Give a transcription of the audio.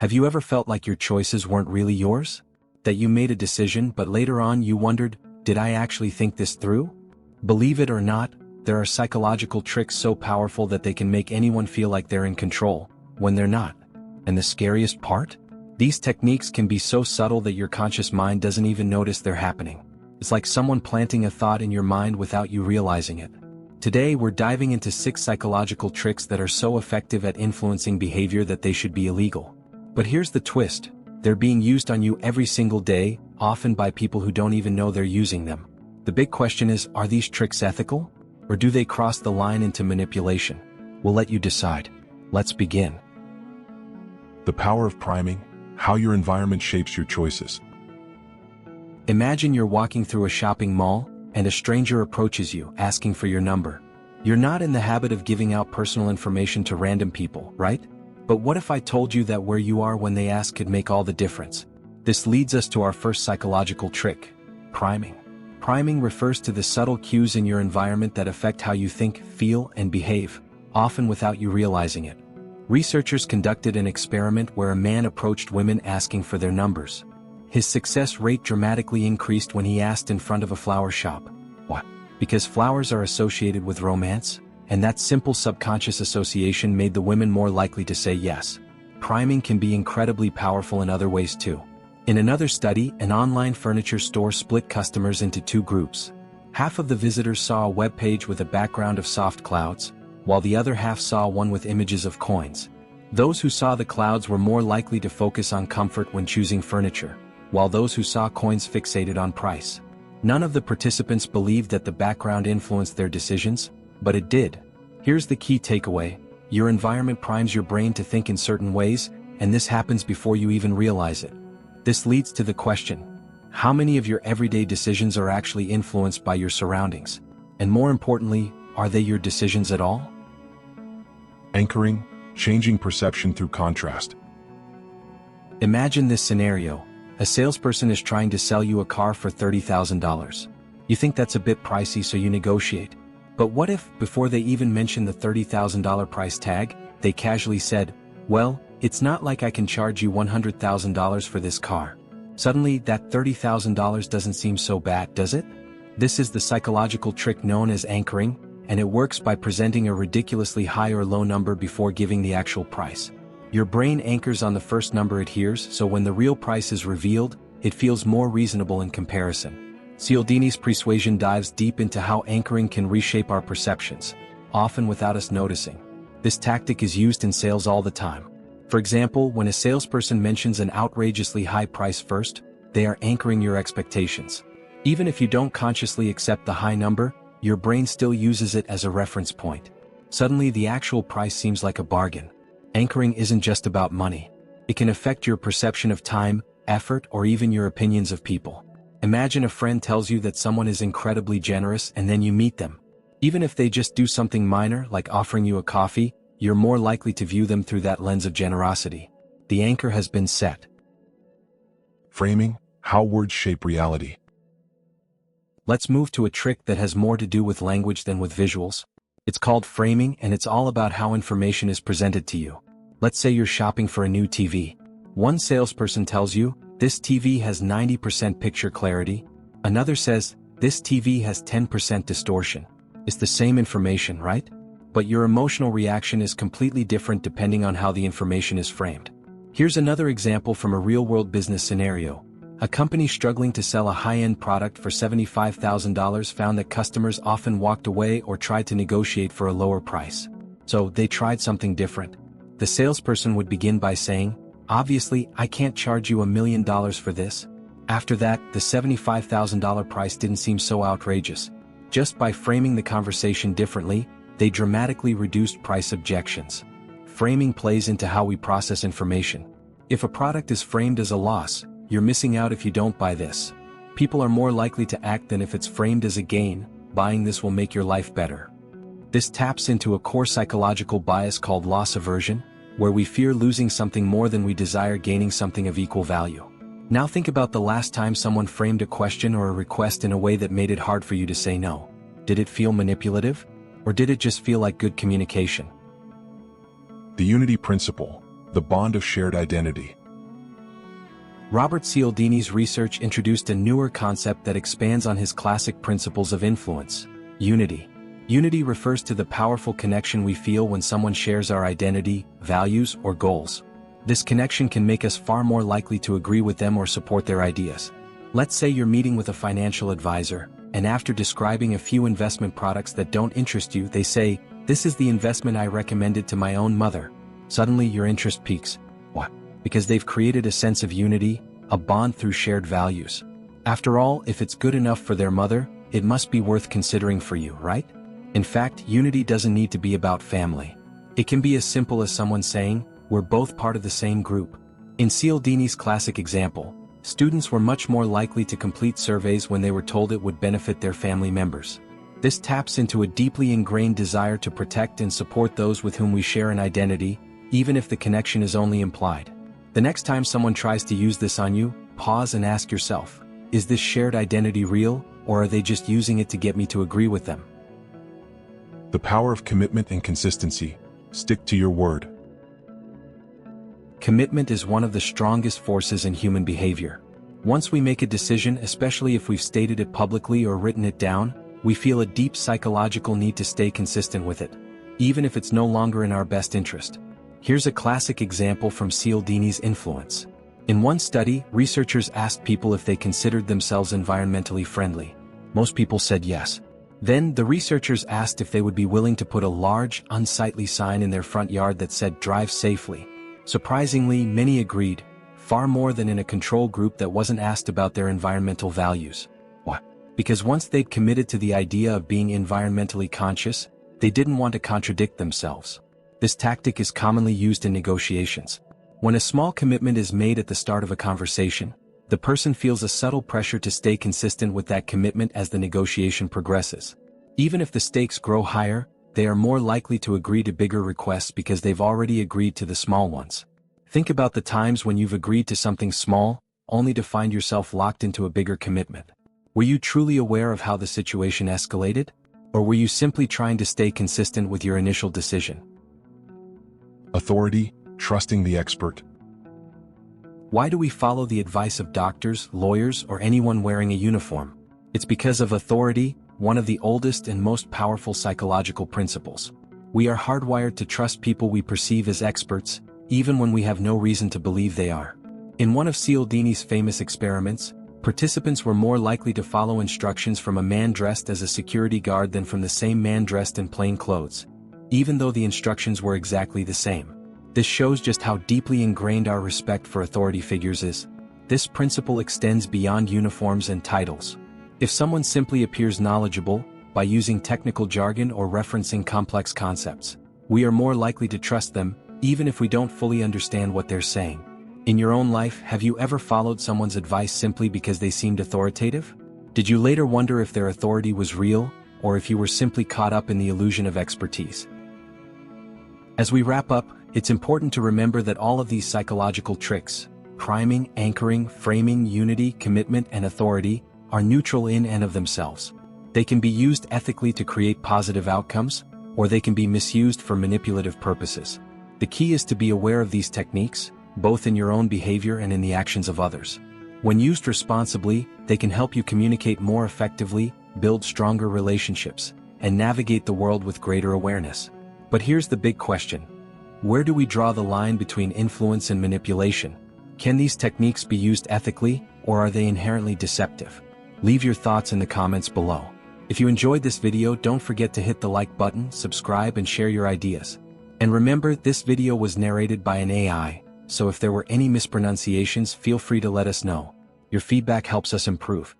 Have you ever felt like your choices weren't really yours? That you made a decision but later on you wondered, did I actually think this through? Believe it or not, there are psychological tricks so powerful that they can make anyone feel like they're in control, when they're not. And the scariest part? These techniques can be so subtle that your conscious mind doesn't even notice they're happening. It's like someone planting a thought in your mind without you realizing it. Today we're diving into 6 psychological tricks that are so effective at influencing behavior that they should be illegal. But here's the twist. They're being used on you every single day, often by people who don't even know they're using them. The big question is, are these tricks ethical? Or do they cross the line into manipulation? We'll let you decide. Let's begin. The power of priming, how your environment shapes your choices. Imagine you're walking through a shopping mall, and a stranger approaches you, asking for your number. You're not in the habit of giving out personal information to random people, right? But what if I told you that where you are when they ask could make all the difference? This leads us to our first psychological trick: priming. Priming refers to the subtle cues in your environment that affect how you think, feel, and behave, often without you realizing it. Researchers conducted an experiment where a man approached women asking for their numbers. His success rate dramatically increased when he asked in front of a flower shop. What? Because flowers are associated with romance, and that simple subconscious association made the women more likely to say yes. Priming can be incredibly powerful in other ways too. In another study, an online furniture store split customers into 2 groups. Half of the visitors saw a web page with a background of soft clouds, while the other half saw one with images of coins. Those who saw the clouds were more likely to focus on comfort when choosing furniture, while those who saw coins fixated on price. None of the participants believed that the background influenced their decisions, but it did. Here's the key takeaway: your environment primes your brain to think in certain ways, and this happens before you even realize it. This leads to the question: how many of your everyday decisions are actually influenced by your surroundings? And more importantly, are they your decisions at all? Anchoring, changing perception through contrast. Imagine this scenario. A salesperson is trying to sell you a car for $30,000. You think that's a bit pricey, so you negotiate. But what if, before they even mention the $30,000 price tag, they casually said, "Well, it's not like I can charge you $100,000 for this car." Suddenly, that $30,000 doesn't seem so bad, does it? This is the psychological trick known as anchoring, and it works by presenting a ridiculously high or low number before giving the actual price. Your brain anchors on the first number it hears, so when the real price is revealed, it feels more reasonable in comparison. Cialdini's persuasion dives deep into how anchoring can reshape our perceptions, often without us noticing. This tactic is used in sales all the time. For example, when a salesperson mentions an outrageously high price first, they are anchoring your expectations. Even if you don't consciously accept the high number, your brain still uses it as a reference point. Suddenly the actual price seems like a bargain. Anchoring isn't just about money. It can affect your perception of time, effort, or even your opinions of people. Imagine a friend tells you that someone is incredibly generous and then you meet them. Even if they just do something minor like offering you a coffee, you're more likely to view them through that lens of generosity. The anchor has been set. Framing, how words shape reality. Let's move to a trick that has more to do with language than with visuals. It's called framing, and it's all about how information is presented to you. Let's say you're shopping for a new TV. One salesperson tells you, "This TV has 90% picture clarity." Another says, "This TV has 10% distortion." It's the same information, right? But your emotional reaction is completely different depending on how the information is framed. Here's another example from a real-world business scenario. A company struggling to sell a high-end product for $75,000 found that customers often walked away or tried to negotiate for a lower price. So they tried something different. The salesperson would begin by saying, "Obviously, I can't charge you $1 million for this." After that, the $75,000 price didn't seem so outrageous. Just by framing the conversation differently, they dramatically reduced price objections. Framing plays into how we process information. If a product is framed as a loss, you're missing out if you don't buy this. People are more likely to act than if it's framed as a gain. Buying this will make your life better. This taps into a core psychological bias called loss aversion, where we fear losing something more than we desire gaining something of equal value. Now think about the last time someone framed a question or a request in a way that made it hard for you to say no. Did it feel manipulative? Or did it just feel like good communication? The unity principle, The bond of shared identity. Robert Cialdini's research introduced a newer concept that expands on his classic principles of influence: unity. Unity refers to the powerful connection we feel when someone shares our identity, values, or goals. This connection can make us far more likely to agree with them or support their ideas. Let's say you're meeting with a financial advisor, and after describing a few investment products that don't interest you, they say, "This is the investment I recommended to my own mother." Suddenly your interest peaks. What? Because they've created a sense of unity, a bond through shared values. After all, if it's good enough for their mother, it must be worth considering for you, right? In fact, unity doesn't need to be about family. It can be as simple as someone saying, "We're both part of the same group." In Cialdini's classic example, students were much more likely to complete surveys when they were told it would benefit their family members. This taps into a deeply ingrained desire to protect and support those with whom we share an identity, even if the connection is only implied. The next time someone tries to use this on you, pause and ask yourself, is this shared identity real, or are they just using it to get me to agree with them? The power of commitment and consistency. Stick to your word. Commitment is one of the strongest forces in human behavior. Once we make a decision, especially if we've stated it publicly or written it down, we feel a deep psychological need to stay consistent with it, even if it's no longer in our best interest. Here's a classic example from Cialdini's influence. In one study, researchers asked people if they considered themselves environmentally friendly. Most people said yes. Then, the researchers asked if they would be willing to put a large, unsightly sign in their front yard that said "Drive safely." Surprisingly, many agreed, far more than in a control group that wasn't asked about their environmental values. Why? Because once they'd committed to the idea of being environmentally conscious, they didn't want to contradict themselves. This tactic is commonly used in negotiations. When a small commitment is made at the start of a conversation, the person feels a subtle pressure to stay consistent with that commitment as the negotiation progresses. Even if the stakes grow higher, they are more likely to agree to bigger requests because they've already agreed to the small ones. Think about the times when you've agreed to something small, only to find yourself locked into a bigger commitment. Were you truly aware of how the situation escalated? Or were you simply trying to stay consistent with your initial decision? Authority, trusting the expert. Why do we follow the advice of doctors, lawyers, or anyone wearing a uniform? It's because of authority, one of the oldest and most powerful psychological principles. We are hardwired to trust people we perceive as experts, even when we have no reason to believe they are. In one of Cialdini's famous experiments, participants were more likely to follow instructions from a man dressed as a security guard than from the same man dressed in plain clothes, even though the instructions were exactly the same. This shows just how deeply ingrained our respect for authority figures is. This principle extends beyond uniforms and titles. If someone simply appears knowledgeable, by using technical jargon or referencing complex concepts, we are more likely to trust them, even if we don't fully understand what they're saying. In your own life, have you ever followed someone's advice simply because they seemed authoritative? Did you later wonder if their authority was real, or if you were simply caught up in the illusion of expertise? As we wrap up, it's important to remember that all of these psychological tricks, priming, anchoring, framing, unity, commitment, and authority, are neutral in and of themselves. They can be used ethically to create positive outcomes, or they can be misused for manipulative purposes. The key is to be aware of these techniques, both in your own behavior and in the actions of others. When used responsibly, they can help you communicate more effectively, build stronger relationships, and navigate the world with greater awareness. But here's the big question. Where do we draw the line between influence and manipulation? Can these techniques be used ethically, or are they inherently deceptive? Leave your thoughts in the comments below. If you enjoyed this video, don't forget to hit the like button, subscribe, and share your ideas. And remember, this video was narrated by an AI, so if there were any mispronunciations, feel free to let us know. Your feedback helps us improve.